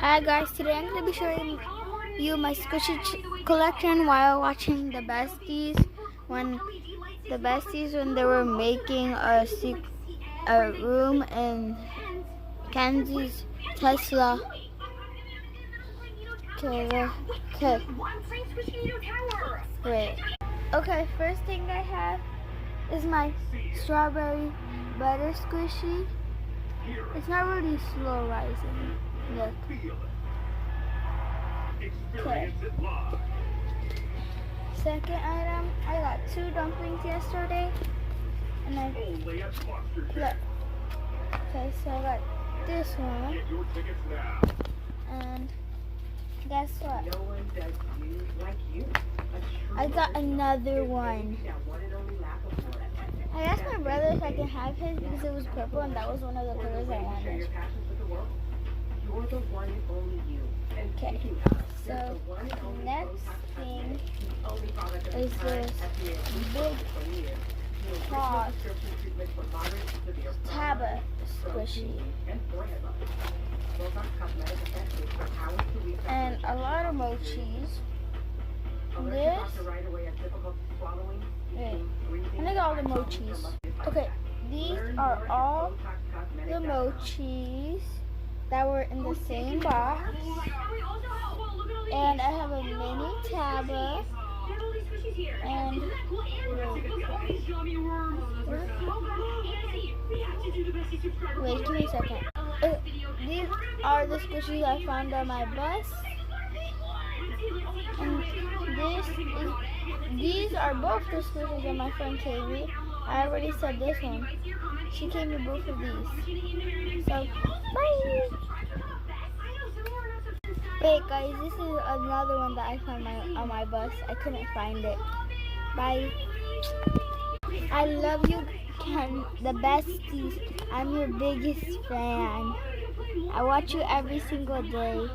Hi guys, today I'm going to be showing you my squishy collection while watching the besties when they were making a room in Kenzie's Tesla. Wait. Okay, first thing I have is my strawberry butter squishy. It's not really slow rising. Look. Okay. Second item, I got 2 dumplings yesterday. And I look. Okay, so I got this one. And guess what? I got another one. I asked my brother if I can have his because it was purple and that was one of the colors I wanted. Okay, so next thing is this big hot Taba squishy. And a lot of mochis. This. And I got all the mochis. Okay, these are all the mochis that were in the same box. And I have a mini Taba. And wait, give me a second. These are the squishies I found on my bus. And these are both the squishies that my friend Kaylee. I already said this one. She gave me both of these. So, bye! Wait guys, this is another one that I found on my bus. I couldn't find it. Bye. I love you, the besties. I'm your biggest fan. I watch you every single day.